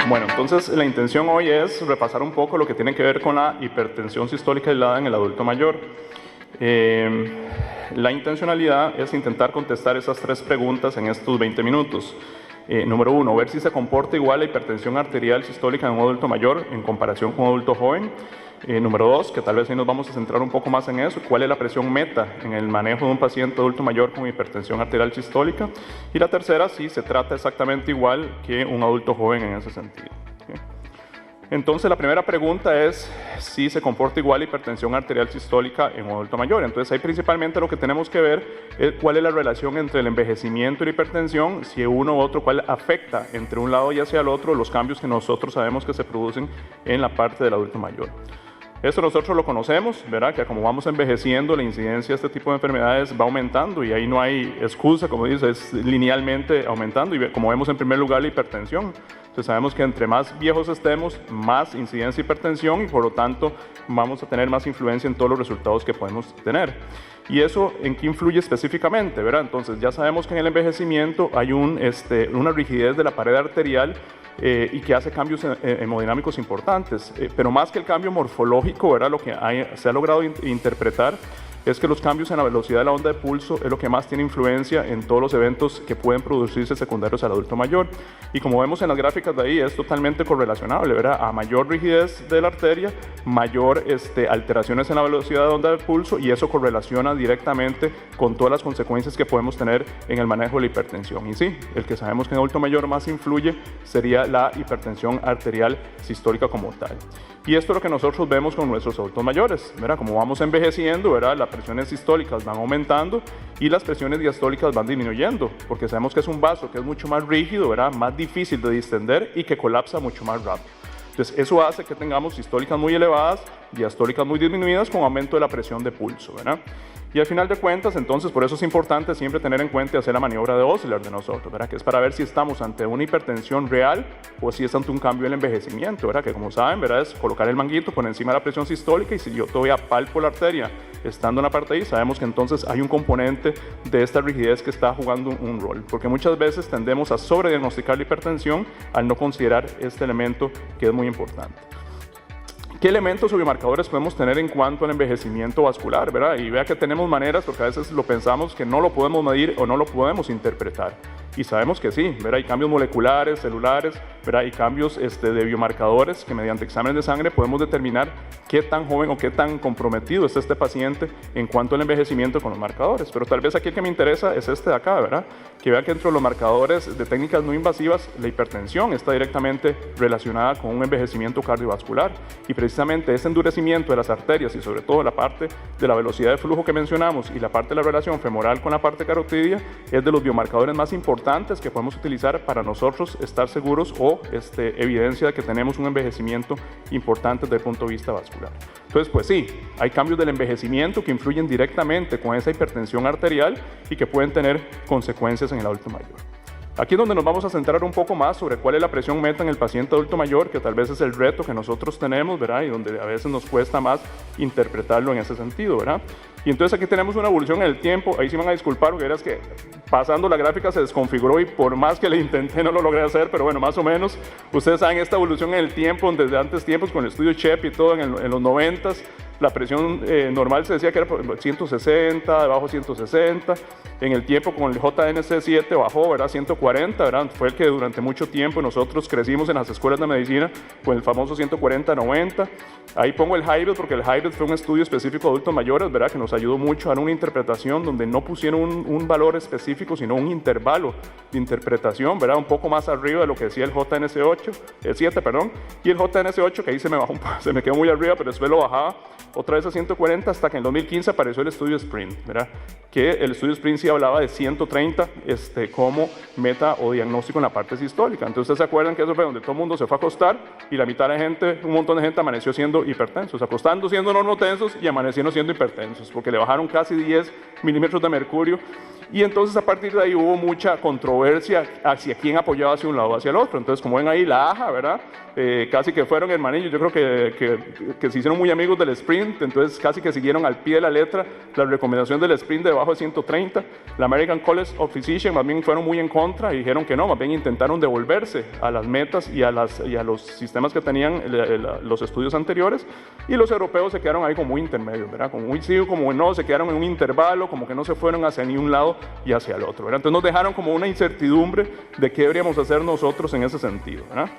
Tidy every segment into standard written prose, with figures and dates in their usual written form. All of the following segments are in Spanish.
Bueno, entonces la intención hoy es repasar un poco lo que tiene que ver con la hipertensión sistólica aislada en el adulto mayor. La intencionalidad es intentar contestar esas 3 preguntas en estos 20 minutos. Número 1, ver si se comporta igual la hipertensión arterial sistólica en un adulto mayor en comparación con un adulto joven. Número 2, que tal vez ahí nos vamos a centrar un poco más en eso, cuál es la presión meta en el manejo de un paciente adulto mayor con hipertensión arterial sistólica. Y la tercera, si se trata exactamente igual que un adulto joven en ese sentido. Entonces la primera pregunta es si se comporta igual la hipertensión arterial sistólica en un adulto mayor. Entonces ahí principalmente lo que tenemos que ver es cuál es la relación entre el envejecimiento y la hipertensión, si uno u otro, cuál afecta entre un lado y hacia el otro los cambios que nosotros sabemos que se producen en la parte del adulto mayor. Esto nosotros lo conocemos, ¿verdad? Que como vamos envejeciendo, la incidencia de este tipo de enfermedades va aumentando y ahí no hay excusa, como dice, es linealmente aumentando. Y como vemos en primer lugar la hipertensión. Entonces sabemos que entre más viejos estemos, más incidencia de hipertensión y por lo tanto vamos a tener más influencia en todos los resultados que podemos tener. ¿Y eso en qué influye específicamente, verdad? Entonces ya sabemos que en el envejecimiento hay una rigidez de la pared arterial y que hace cambios hemodinámicos importantes. Pero más que el cambio morfológico, ¿verdad? Lo que se ha logrado interpretar es que los cambios en la velocidad de la onda de pulso es lo que más tiene influencia en todos los eventos que pueden producirse secundarios al adulto mayor. Y como vemos en las gráficas de ahí, es totalmente correlacionable, ¿verdad? A mayor rigidez de la arteria, mayor alteraciones en la velocidad de onda de pulso y eso correlaciona directamente con todas las consecuencias que podemos tener en el manejo de la hipertensión. Y sí, el que sabemos que en el adulto mayor más influye sería la hipertensión arterial sistólica como tal. Y esto es lo que nosotros vemos con nuestros adultos mayores, ¿verdad? Como vamos envejeciendo, ¿verdad? Las presiones sistólicas van aumentando y las presiones diastólicas van disminuyendo, porque sabemos que es un vaso que es mucho más rígido, ¿verdad? Más difícil de distender y que colapsa mucho más rápido. Entonces, eso hace que tengamos sistólicas muy elevadas, diastólicas muy disminuidas con aumento de la presión de pulso, ¿verdad? Y al final de cuentas, entonces, por eso es importante siempre tener en cuenta y hacer la maniobra de Osler de nosotros, ¿verdad? Que es para ver si estamos ante una hipertensión real o si es ante un cambio en el envejecimiento, ¿verdad? Que como saben, ¿verdad? Es colocar el manguito por encima de la presión sistólica y si yo todavía palpo la arteria estando en la parte ahí, sabemos que entonces hay un componente de esta rigidez que está jugando un rol. Porque muchas veces tendemos a sobrediagnosticar la hipertensión al no considerar este elemento que es muy importante. ¿Qué elementos o biomarcadores podemos tener en cuanto al envejecimiento vascular, verdad? Y vea que tenemos maneras, porque a veces lo pensamos que no lo podemos medir o no lo podemos interpretar. Y sabemos que sí, ¿verdad? Hay cambios moleculares, celulares, ¿verdad? Hay cambios de biomarcadores que mediante exámenes de sangre podemos determinar qué tan joven o qué tan comprometido está este paciente en cuanto al envejecimiento con los marcadores. Pero tal vez aquí el que me interesa es este de acá, ¿verdad? Que vea que entre los marcadores de técnicas no invasivas, la hipertensión está directamente relacionada con un envejecimiento cardiovascular. Y precisamente ese endurecimiento de las arterias y sobre todo la parte de la velocidad de flujo que mencionamos y la parte de la relación femoral con la parte carotidia es de los biomarcadores más importantes que podemos utilizar para nosotros estar seguros o evidencia de que tenemos un envejecimiento importante desde el punto de vista vascular. Entonces, pues sí, hay cambios del envejecimiento que influyen directamente con esa hipertensión arterial y que pueden tener consecuencias en el adulto mayor. Aquí es donde nos vamos a centrar un poco más sobre cuál es la presión meta en el paciente adulto mayor, que tal vez es el reto que nosotros tenemos, ¿verdad? Y donde a veces nos cuesta más interpretarlo en ese sentido, ¿verdad? Y entonces aquí tenemos una evolución en el tiempo, ahí sí me van a disculpar, porque verás que pasando la gráfica se desconfiguró y por más que le intenté no lo logré hacer, pero bueno, más o menos, ustedes saben esta evolución en el tiempo, desde antes tiempos con el estudio CHEP y todo en los 90s, la presión normal se decía que era 160, debajo 160, en el tiempo con el JNC7 bajó, ¿verdad? 140, ¿verdad? Fue el que durante mucho tiempo nosotros crecimos en las escuelas de medicina con el famoso 140-90. Ahí pongo el HiBRID porque el HiBRID fue un estudio específico de adultos mayores, ¿verdad? Que nos ayudó mucho a dar una interpretación donde no pusieron un valor específico, sino un intervalo de interpretación, ¿verdad? Un poco más arriba de lo que decía el JNC8, el 7, perdón, y el JNC8 que ahí se me bajó, se me quedó muy arriba, pero después lo bajaba otra vez a 140 hasta que en 2015 apareció el estudio SPRINT, ¿verdad? Que el estudio SPRINT sí hablaba de 130 como meta o diagnóstico en la parte sistólica. Entonces, ¿ustedes se acuerdan que eso fue donde todo el mundo se fue a acostar y la mitad de la gente, un montón de gente amaneció siendo hipertensos, acostando siendo normotensos y amaneciendo siendo hipertensos, porque le bajaron casi 10 milímetros de mercurio Y entonces a partir de ahí hubo mucha controversia hacia quién apoyaba hacia un lado o hacia el otro. Entonces, como ven ahí, la AJA, ¿verdad? Casi que fueron hermanillos, yo creo que se hicieron muy amigos del sprint, entonces casi que siguieron al pie de la letra la recomendación del sprint de debajo de 130. La American College of Physicians más bien fueron muy en contra y dijeron que no, más bien intentaron devolverse a las metas y a los sistemas que tenían los estudios anteriores, y los europeos se quedaron ahí como muy intermedios, ¿verdad? Como muy sí, como no, se quedaron en un intervalo, como que no se fueron hacia ni un lado y hacia el otro, ¿verdad? Entonces nos dejaron como una incertidumbre de qué deberíamos hacer nosotros en ese sentido, ¿verdad?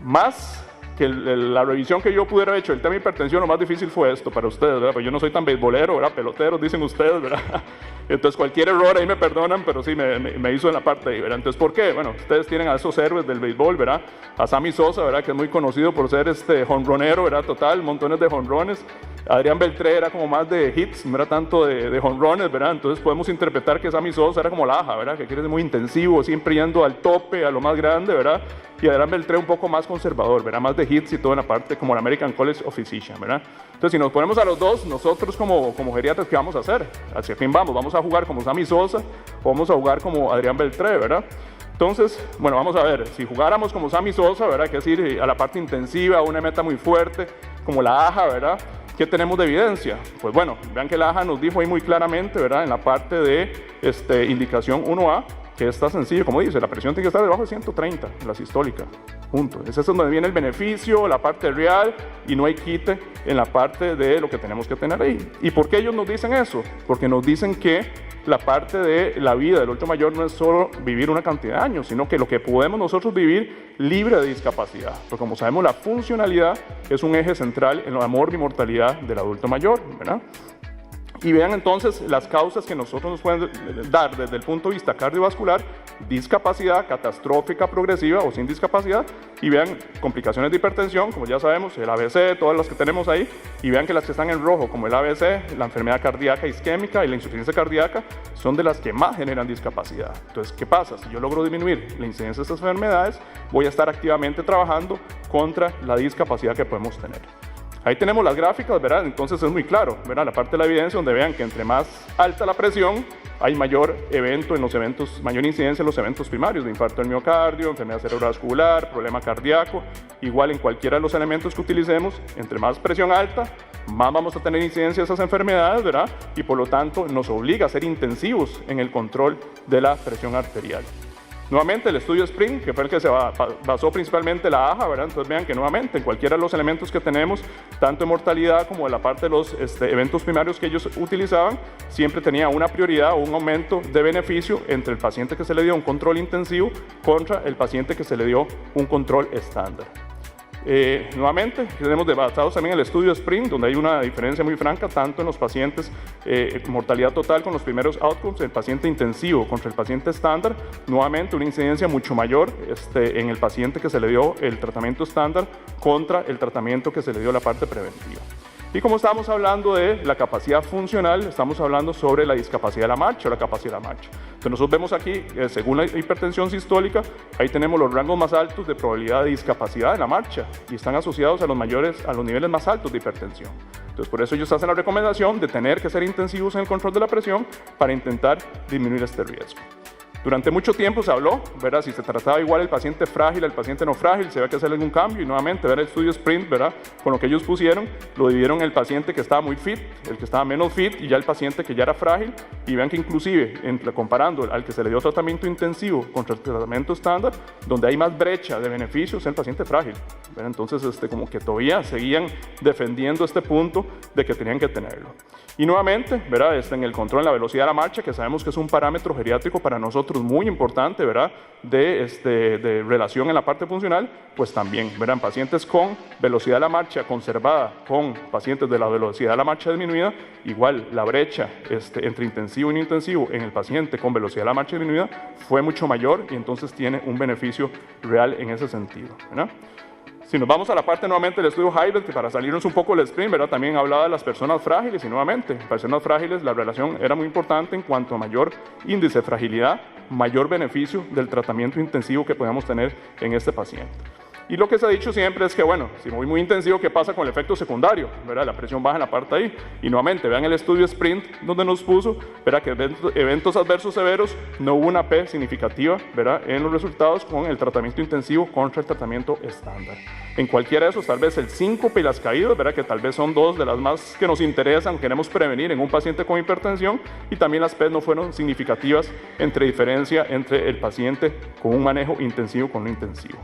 Más que la revisión que yo pudiera haber hecho, el tema de hipertensión, lo más difícil fue esto para ustedes, ¿verdad? Pues yo no soy tan beisbolero, ¿verdad? Peloteros, dicen ustedes, ¿verdad? Entonces cualquier error ahí me perdonan, pero sí me hizo en la parte ahí, ¿verdad? Entonces, ¿por qué? Bueno, ustedes tienen a esos héroes del béisbol, ¿verdad? A Sammy Sosa, ¿verdad? Que es muy conocido por ser jonronero, ¿verdad? Total, montones de jonrones. Adrián Beltré era como más de hits, no era tanto de jonrones, ¿verdad? Entonces podemos interpretar que Sammy Sosa era como la AJA, ¿verdad? Que quiere ser muy intensivo, siempre yendo al tope, a lo más grande, ¿verdad? Y Adrián Beltré un poco más conservador, ¿verdad? Más de hits y todo en la parte como la American College of Physicians, ¿verdad? Entonces, si nos ponemos a los dos, nosotros como geriatras, ¿qué vamos a hacer? ¿Hacia quién vamos? ¿Vamos a jugar como Sammy Sosa o vamos a jugar como Adrián Beltré, ¿verdad? Entonces, bueno, vamos a ver, si jugáramos como Sammy Sosa, ¿verdad? Que es ir a la parte intensiva, una meta muy fuerte, como la AJA, ¿verdad? ¿Qué tenemos de evidencia? Pues bueno, vean que la AJA nos dijo ahí muy claramente, ¿verdad? En la parte de indicación 1A, que está sencillo, como dice, la presión tiene que estar debajo de 130, la sistólica, punto. Ese es donde viene el beneficio, la parte real, y no hay quite en la parte de lo que tenemos que tener ahí. ¿Y por qué ellos nos dicen eso? Porque nos dicen que la parte de la vida del adulto mayor no es solo vivir una cantidad de años, sino que lo que podemos nosotros vivir libre de discapacidad. Porque como sabemos, la funcionalidad es un eje central en la morbimortalidad del adulto mayor, ¿verdad? Y vean entonces las causas que nosotros nos pueden dar desde el punto de vista cardiovascular: discapacidad catastrófica progresiva o sin discapacidad, y vean complicaciones de hipertensión, como ya sabemos, el ABC, todas las que tenemos ahí, y vean que las que están en rojo, como el ABC, la enfermedad cardíaca isquémica y la insuficiencia cardíaca, son de las que más generan discapacidad. Entonces, ¿qué pasa? Si yo logro disminuir la incidencia de estas enfermedades, voy a estar activamente trabajando contra la discapacidad que podemos tener. Ahí tenemos las gráficas, ¿verdad? Entonces es muy claro, ¿verdad? La parte de la evidencia donde vean que entre más alta la presión, hay mayor mayor incidencia en los eventos primarios de infarto del miocardio, enfermedad cerebrovascular, problema cardíaco. Igual en cualquiera de los elementos que utilicemos, entre más presión alta, más vamos a tener incidencia de esas enfermedades, ¿verdad? Y por lo tanto nos obliga a ser intensivos en el control de la presión arterial. Nuevamente el estudio SPRING, que fue el que se basó principalmente la AJA, ¿verdad? Entonces vean que nuevamente en cualquiera de los elementos que tenemos, tanto en mortalidad como en la parte de los eventos primarios que ellos utilizaban, siempre tenía una prioridad o un aumento de beneficio entre el paciente que se le dio un control intensivo contra el paciente que se le dio un control estándar. Nuevamente, tenemos basados también en el estudio SPRING, donde hay una diferencia muy franca, tanto en los pacientes mortalidad total con los primeros outcomes, el paciente intensivo contra el paciente estándar, nuevamente una incidencia mucho mayor en el paciente que se le dio el tratamiento estándar contra el tratamiento que se le dio la parte preventiva. Y como estábamos hablando de la capacidad funcional, estamos hablando sobre la discapacidad de la marcha o la capacidad de la marcha. Entonces nosotros vemos aquí, según la hipertensión sistólica, ahí tenemos los rangos más altos de probabilidad de discapacidad de la marcha y están asociados a los niveles más altos de hipertensión. Entonces por eso ellos hacen la recomendación de tener que ser intensivos en el control de la presión para intentar disminuir este riesgo. Durante mucho tiempo se habló, ¿verdad? Si se trataba igual el paciente frágil al paciente no frágil, se había que hacer algún cambio, y nuevamente ver el estudio SPRINT, ¿verdad? Con lo que ellos pusieron, lo dividieron en el paciente que estaba muy fit, el que estaba menos fit y ya el paciente que ya era frágil, y vean que inclusive comparando al que se le dio tratamiento intensivo contra el tratamiento estándar, donde hay más brecha de beneficios es el paciente frágil, ¿verdad? Entonces como que todavía seguían defendiendo este punto de que tenían que tenerlo. Y nuevamente, ¿verdad? En el control de la velocidad de la marcha, que sabemos que es un parámetro geriátrico para nosotros muy importante, ¿verdad? De relación en la parte funcional, pues también, ¿verdad? En pacientes con velocidad de la marcha conservada, con pacientes de la velocidad de la marcha disminuida, igual la brecha entre intensivo y no intensivo en el paciente con velocidad de la marcha disminuida fue mucho mayor, y entonces tiene un beneficio real en ese sentido, ¿verdad? Si nos vamos a la parte nuevamente del estudio Hybrid, que para salirnos un poco del sprint, ¿verdad? También hablaba de las personas frágiles, y nuevamente, en personas frágiles la relación era muy importante en cuanto a mayor índice de fragilidad, mayor beneficio del tratamiento intensivo que podíamos tener en este paciente. Y lo que se ha dicho siempre es que, bueno, si voy muy intensivo, ¿qué pasa con el efecto secundario? ¿Verdad? La presión baja en la parte ahí. Y nuevamente, vean el estudio Sprint donde nos puso, ¿verdad? Que eventos adversos severos, no hubo una P significativa, ¿verdad? En los resultados con el tratamiento intensivo contra el tratamiento estándar. En cualquiera de esos, tal vez el síncope y las caídas, ¿verdad? Que tal vez son dos de las más que nos interesan, queremos prevenir en un paciente con hipertensión, y también las P no fueron significativas entre diferencia entre el paciente con un manejo intensivo con no intensivo.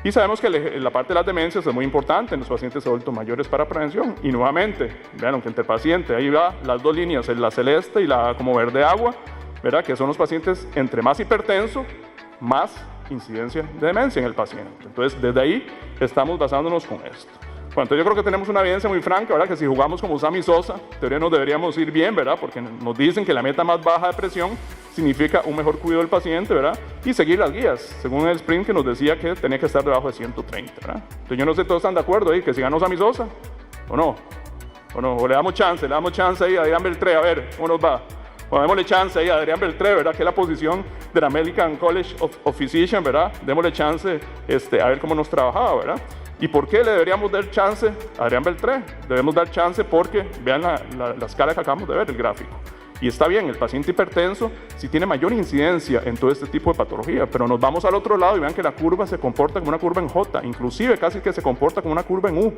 Y sabemos que la parte de las demencias es muy importante en los pacientes adultos mayores para prevención. Y nuevamente, vean, aunque entre pacientes, ahí va las dos líneas, la celeste y la como verde agua, ¿verdad? Que son los pacientes entre más hipertenso, más incidencia de demencia en el paciente. Entonces, desde ahí estamos basándonos con esto. Bueno, entonces yo creo que tenemos una evidencia muy franca, ¿verdad? Que si jugamos como Sammy Sosa, en teoría nos deberíamos ir bien, ¿verdad? Porque nos dicen que la meta más baja de presión significa un mejor cuidado del paciente, ¿verdad? Y seguir las guías, según el sprint que nos decía que tenía que estar debajo de 130, ¿verdad? Entonces yo no sé, todos están de acuerdo ahí, que si ganó Sammy Sosa, ¿o no? O le damos chance ahí a Adrián Beltré, a ver, ¿cómo nos va? O démosle chance ahí a Adrián Beltré, ¿verdad? Que es la posición de la American College of Physicians, ¿verdad? Démosle chance a ver cómo nos trabajaba, ¿verdad? ¿Y por qué le deberíamos dar chance a Adrián Beltré? Debemos dar chance porque vean las caras que acabamos de ver, el gráfico. Y está bien, el paciente hipertenso sí tiene mayor incidencia en todo este tipo de patología, pero nos vamos al otro lado y vean que la curva se comporta como una curva en J, inclusive casi que se comporta como una curva en U,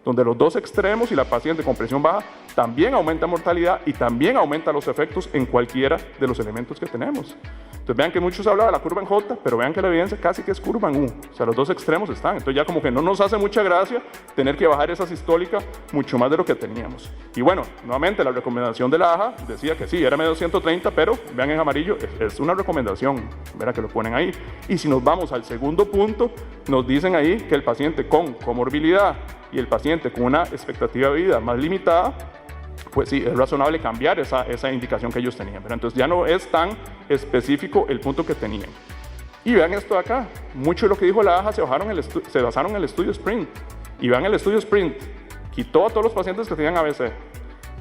donde los dos extremos y la paciente con presión baja también aumenta mortalidad y también aumenta los efectos en cualquiera de los elementos que tenemos. Entonces vean que muchos hablan de la curva en J, pero vean que la evidencia casi que es curva en U, o sea, los dos extremos están. Entonces ya como que no nos hace mucha gracia tener que bajar esa sistólica mucho más de lo que teníamos. Y bueno, nuevamente la recomendación de la AJA decía que sí, era medio 130, pero vean en amarillo, es una recomendación, verá que lo ponen ahí. Y si nos vamos al segundo punto, nos dicen ahí que el paciente con comorbilidad y el paciente con una expectativa de vida más limitada, pues sí, es razonable cambiar esa indicación que ellos tenían. Pero entonces ya no es tan específico el punto que tenían. Y vean esto de acá, mucho de lo que dijo la AJA se basaron en el estudio Sprint. Y vean el estudio Sprint, quitó a todos los pacientes que tenían ABC,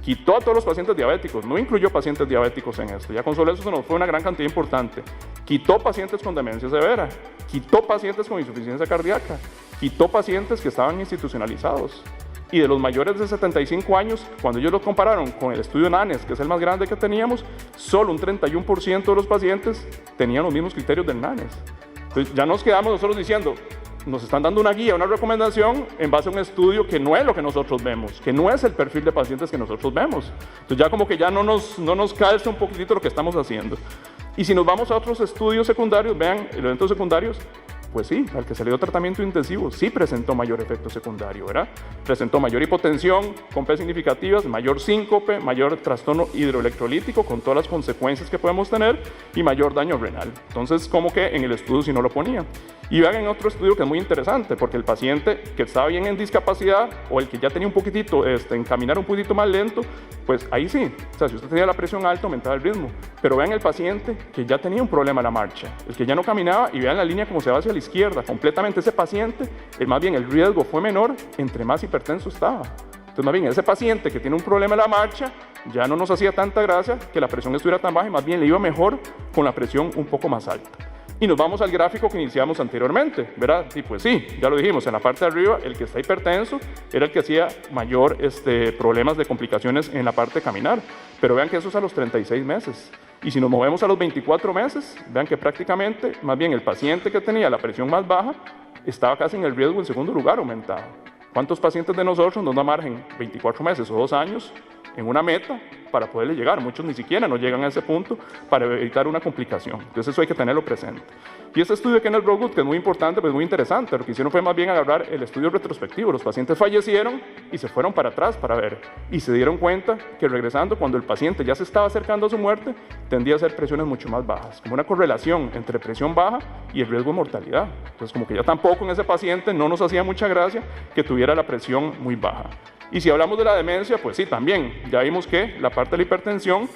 quitó a todos los pacientes diabéticos, no incluyó pacientes diabéticos en esto, ya con solo eso se nos fue una gran cantidad importante. Quitó pacientes con demencia severa, quitó pacientes con insuficiencia cardíaca, quitó pacientes que estaban institucionalizados. Y de los mayores de 75 años, cuando ellos lo compararon con el estudio NANES, que es el más grande que teníamos, solo un 31% de los pacientes tenían los mismos criterios del NANES. Entonces ya nos quedamos nosotros diciendo, nos están dando una guía, una recomendación en base a un estudio que no es lo que nosotros vemos, que no es el perfil de pacientes que nosotros vemos. Entonces ya como que ya no nos calza un poquitito lo que estamos haciendo. Y si nos vamos a otros estudios secundarios, vean, eventos secundarios, pues sí, al que se le dio tratamiento intensivo sí presentó mayor efecto secundario, ¿verdad? Presentó mayor hipotensión con P significativas, mayor síncope, mayor trastorno hidroelectrolítico con todas las consecuencias que podemos tener y mayor daño renal. Entonces, como que en el estudio sí no lo ponía. Y vean en otro estudio que es muy interesante, porque el paciente que estaba bien en discapacidad o el que ya tenía un poquitito, en caminar un poquitito más lento, pues ahí sí, o sea, si usted tenía la presión alta, aumentaba el ritmo. Pero vean el paciente que ya tenía un problema en la marcha, el que ya no caminaba, y vean la línea como se va hacia la izquierda, completamente ese paciente, más bien el riesgo fue menor entre más hipertenso estaba. Entonces, más bien, ese paciente que tiene un problema en la marcha, ya no nos hacía tanta gracia que la presión estuviera tan baja y más bien le iba mejor con la presión un poco más alta. Y nos vamos al gráfico que iniciamos anteriormente, ¿verdad? Y pues sí, ya lo dijimos, en la parte de arriba, el que está hipertenso era el que hacía mayor problemas de complicaciones en la parte de caminar. Pero vean que eso es a los 36 meses. Y si nos movemos a los 24 meses, vean que prácticamente, más bien el paciente que tenía la presión más baja, estaba casi en el riesgo en segundo lugar aumentado. ¿Cuántos pacientes de nosotros nos da margen 24 meses o 2 años en una meta para poderle llegar? Muchos ni siquiera nos llegan a ese punto para evitar una complicación. Entonces eso hay que tenerlo presente. Y este estudio de Kenneth Broadwood, que es muy importante, pues muy interesante, lo que hicieron fue más bien agarrar el estudio retrospectivo. Los pacientes fallecieron y se fueron para atrás para ver. Y se dieron cuenta que regresando, cuando el paciente ya se estaba acercando a su muerte, tendía a ser presiones mucho más bajas, como una correlación entre presión baja y el riesgo de mortalidad. Entonces como que ya tampoco en ese paciente no nos hacía mucha gracia que tuviera la presión muy baja. Y si hablamos de la demencia, pues sí, también. Ya vimos que la parte de la hipertensión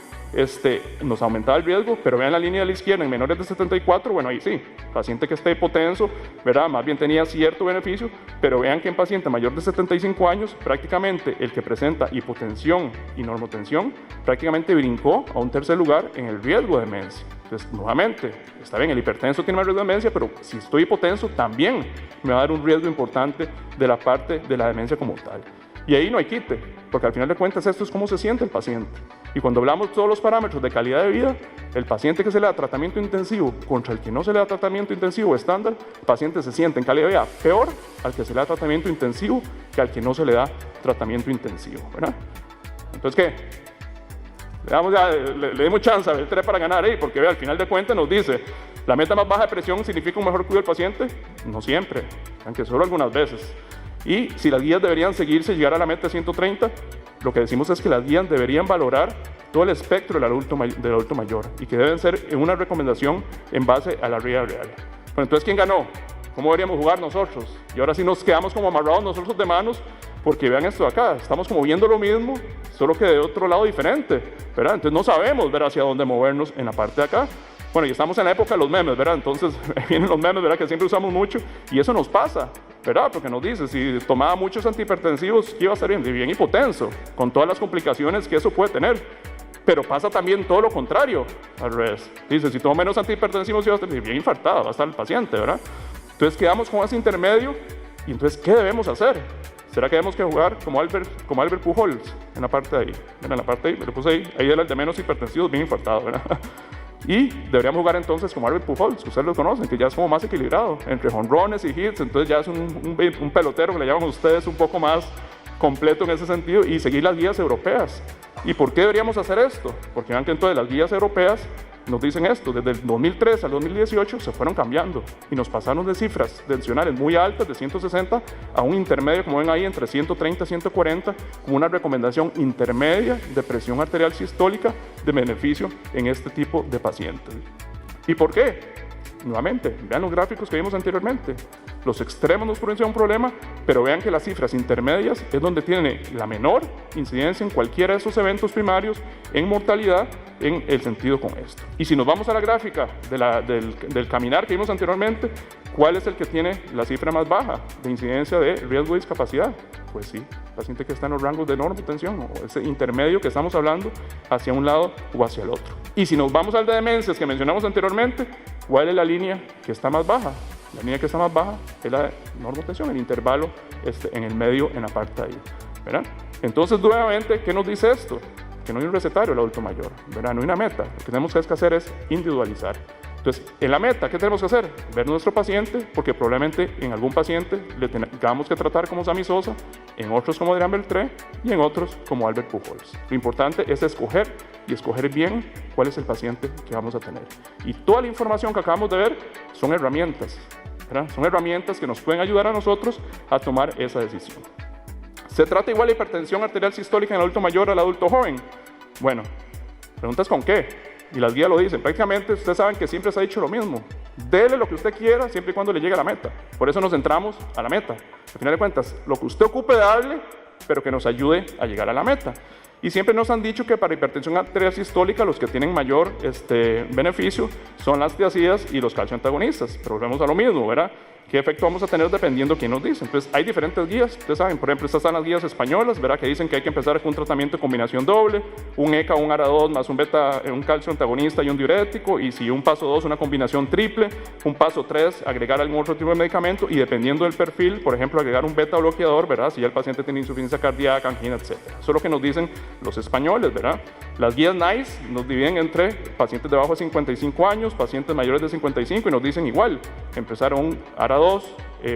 nos aumentaba el riesgo, pero vean la línea de la izquierda, en menores de 74, bueno, ahí sí, paciente que esté hipotenso, ¿verdad? Más bien tenía cierto beneficio, pero vean que en paciente mayor de 75 años, prácticamente el que presenta hipotensión y normotensión, prácticamente brincó a un tercer lugar en el riesgo de demencia. Entonces, nuevamente, está bien, el hipertenso tiene más riesgo de demencia, pero si estoy hipotenso, también me va a dar un riesgo importante de la parte de la demencia como tal. Y ahí no hay quite, porque al final de cuentas esto es cómo se siente el paciente. Y cuando hablamos de todos los parámetros de calidad de vida, el paciente que se le da tratamiento intensivo contra el que no se le da tratamiento intensivo estándar, el paciente se siente en calidad de vida peor al que se le da tratamiento intensivo que al que no se le da tratamiento intensivo, ¿verdad? Entonces, ¿qué? Le dimos chance a ver 3 para ganar ahí, porque al final de cuentas nos dice, ¿la meta más baja de presión significa un mejor cuidado del paciente? No siempre, aunque solo algunas veces. Y si las guías deberían seguirse y llegar a la meta de 130, lo que decimos es que las guías deberían valorar todo el espectro del adulto mayor y que deben ser una recomendación en base a la vida real. Bueno, entonces, ¿quién ganó? ¿Cómo deberíamos jugar nosotros? Y ahora sí nos quedamos como amarrados nosotros de manos, porque vean esto de acá, estamos como viendo lo mismo, solo que de otro lado diferente, ¿verdad? Entonces no sabemos ver hacia dónde movernos en la parte de acá. Bueno, y estamos en la época de los memes, ¿verdad? Entonces vienen los memes, ¿verdad? Que siempre usamos mucho, y eso nos pasa, ¿verdad? Porque nos dice, si tomaba muchos antihipertensivos, ¿qué iba a estar bien hipotenso? Con todas las complicaciones que eso puede tener. Pero pasa también todo lo contrario, al revés. Dice, si tomo menos antihipertensivos, iba a estar bien infartado, va a estar el paciente, ¿verdad? Entonces quedamos con ese intermedio, y entonces, ¿qué debemos hacer? ¿Será que debemos que jugar como Albert Pujols en la parte de ahí? En la parte de ahí, me lo puse ahí era el de menos hipertensivos, bien infartado, ¿verdad? Y deberíamos jugar entonces como Albert Pujols, que ustedes lo conocen, que ya es como más equilibrado, entre jonrones y hits, entonces ya es un pelotero que le llaman ustedes un poco más completo en ese sentido, y seguir las guías europeas. ¿Y por qué deberíamos hacer esto? Porque vean que entonces las guías europeas nos dicen esto, desde el 2003 al 2018 se fueron cambiando y nos pasaron de cifras tensionales muy altas de 160 a un intermedio, como ven ahí, entre 130 y 140, como una recomendación intermedia de presión arterial sistólica de beneficio en este tipo de pacientes. ¿Y por qué? Nuevamente, vean los gráficos que vimos anteriormente. Los extremos nos producen un problema, pero vean que las cifras intermedias es donde tiene la menor incidencia en cualquiera de esos eventos primarios en mortalidad en el sentido con esto. Y si nos vamos a la gráfica del caminar que vimos anteriormente, ¿cuál es el que tiene la cifra más baja de incidencia de riesgo de discapacidad? Pues sí, paciente que está en los rangos de normotensión o ese intermedio que estamos hablando hacia un lado o hacia el otro. Y si nos vamos al de demencias que mencionamos anteriormente, ¿cuál es la línea que está más baja? La línea que está más baja es la de normotensión, el intervalo en el medio, en la parte de ahí, ¿verdad? Entonces, nuevamente, ¿qué nos dice esto? Que no hay un recetario del adulto mayor, ¿verdad? No hay una meta. Lo que tenemos que hacer es individualizar. Entonces, en la meta, ¿qué tenemos que hacer? Ver nuestro paciente, porque probablemente en algún paciente le tengamos que tratar como Sammy Sosa, en otros como Adrián Beltré y en otros como Albert Pujols. Lo importante es escoger y escoger bien cuál es el paciente que vamos a tener. Y toda la información que acabamos de ver son herramientas, ¿verdad? Son herramientas que nos pueden ayudar a nosotros a tomar esa decisión. ¿Se trata igual de hipertensión arterial sistólica en el adulto mayor al adulto joven? Bueno, preguntas con qué. Y las guías lo dicen, prácticamente ustedes saben que siempre se ha dicho lo mismo. Dele lo que usted quiera siempre y cuando le llegue a la meta. Por eso nos centramos a la meta. Al final de cuentas, lo que usted ocupe darle, pero que nos ayude a llegar a la meta. Y siempre nos han dicho que para hipertensión arterial sistólica los que tienen mayor beneficio son las tiazidas y los calcioantagonistas. Pero volvemos a lo mismo, ¿verdad? ¿Qué efecto vamos a tener dependiendo de quién nos dice? Entonces, hay diferentes guías. Ustedes saben, por ejemplo, estas están las guías españolas, ¿verdad? Que dicen que hay que empezar con un tratamiento de combinación doble, un ECA, un ARA2 más un calcio antagonista y un diurético, y si un paso 2, una combinación triple, un paso 3, agregar algún otro tipo de medicamento, y dependiendo del perfil, por ejemplo, agregar un beta bloqueador, ¿verdad? Si ya el paciente tiene insuficiencia cardíaca, angina, etc. Eso es lo que nos dicen los españoles, ¿verdad? Las guías NICE nos dividen entre pacientes debajo de 55 años, pacientes mayores de 55, y nos dicen igual, empezar un ARA2,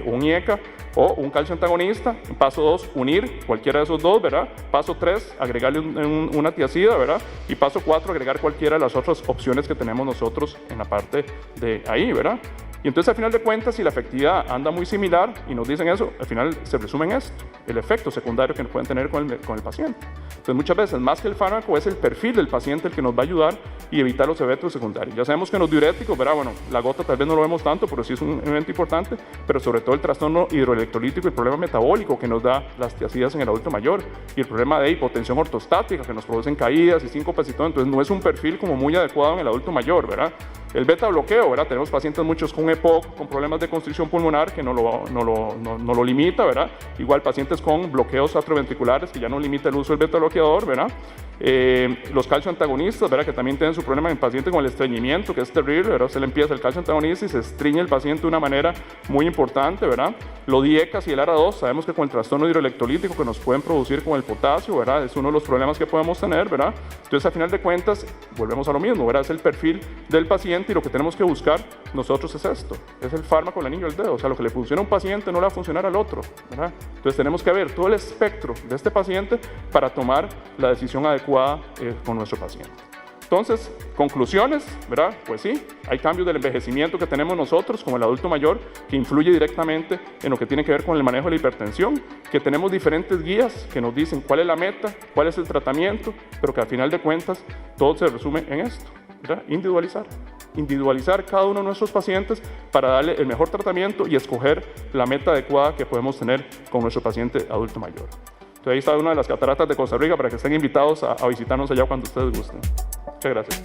un IECA o un calcio antagonista. En paso 2, unir cualquiera de esos dos, ¿verdad? Paso 3, agregarle una tiazida, ¿verdad? Y paso 4, agregar cualquiera de las otras opciones que tenemos nosotros en la parte de ahí, ¿verdad? Y entonces, al final de cuentas, si la efectividad anda muy similar y nos dicen eso, al final se resume en esto, el efecto secundario que pueden tener con el paciente. Entonces, muchas veces, más que el fármaco, es el perfil del paciente el que nos va a ayudar y evitar los eventos secundarios. Ya sabemos que los diuréticos, ¿verdad? Bueno, la gota tal vez no lo vemos tanto, pero sí es un evento importante, pero sobre todo el trastorno hidroelectrolítico y el problema metabólico que nos da las tiazidas en el adulto mayor y el problema de hipotensión ortostática que nos producen caídas y síncopes y todo. Entonces, no es un perfil como muy adecuado en el adulto mayor, ¿verdad? El beta bloqueo, ¿verdad? Tenemos pacientes muchos con EPOC, con problemas de constricción pulmonar que no lo limita, ¿verdad? Igual pacientes con bloqueos atrioventriculares que ya no limita el uso del beta bloqueador, ¿verdad? Los calcio antagonistas, ¿verdad? Que también tienen su problema en pacientes con el estreñimiento, que es terrible, ¿verdad? Se le empieza el calcio antagonista y se estreñe el paciente de una manera muy importante, ¿verdad? Los DIECAS y el ARA2, sabemos que con el trastorno hidroelectrolítico que nos pueden producir con el potasio, ¿verdad? Es uno de los problemas que podemos tener, ¿verdad? Entonces, a final de cuentas, volvemos a lo mismo, ¿verdad? Es el perfil del paciente y lo que tenemos que buscar nosotros es esto, es el fármaco del anillo al dedo, o sea, lo que le funciona a un paciente no le va a funcionar al otro, ¿verdad? Entonces, tenemos que ver todo el espectro de este paciente para tomar la decisión adecuada con nuestro paciente. Entonces, conclusiones, ¿verdad? Pues sí, hay cambios del envejecimiento que tenemos nosotros como el adulto mayor que influye directamente en lo que tiene que ver con el manejo de la hipertensión, que tenemos diferentes guías que nos dicen cuál es la meta, cuál es el tratamiento, pero que al final de cuentas todo se resume en esto, ¿verdad? Individualizar cada uno de nuestros pacientes para darle el mejor tratamiento y escoger la meta adecuada que podemos tener con nuestro paciente adulto mayor. Entonces ahí está una de las cataratas de Costa Rica para que estén invitados a visitarnos allá cuando ustedes gusten. Muchas gracias.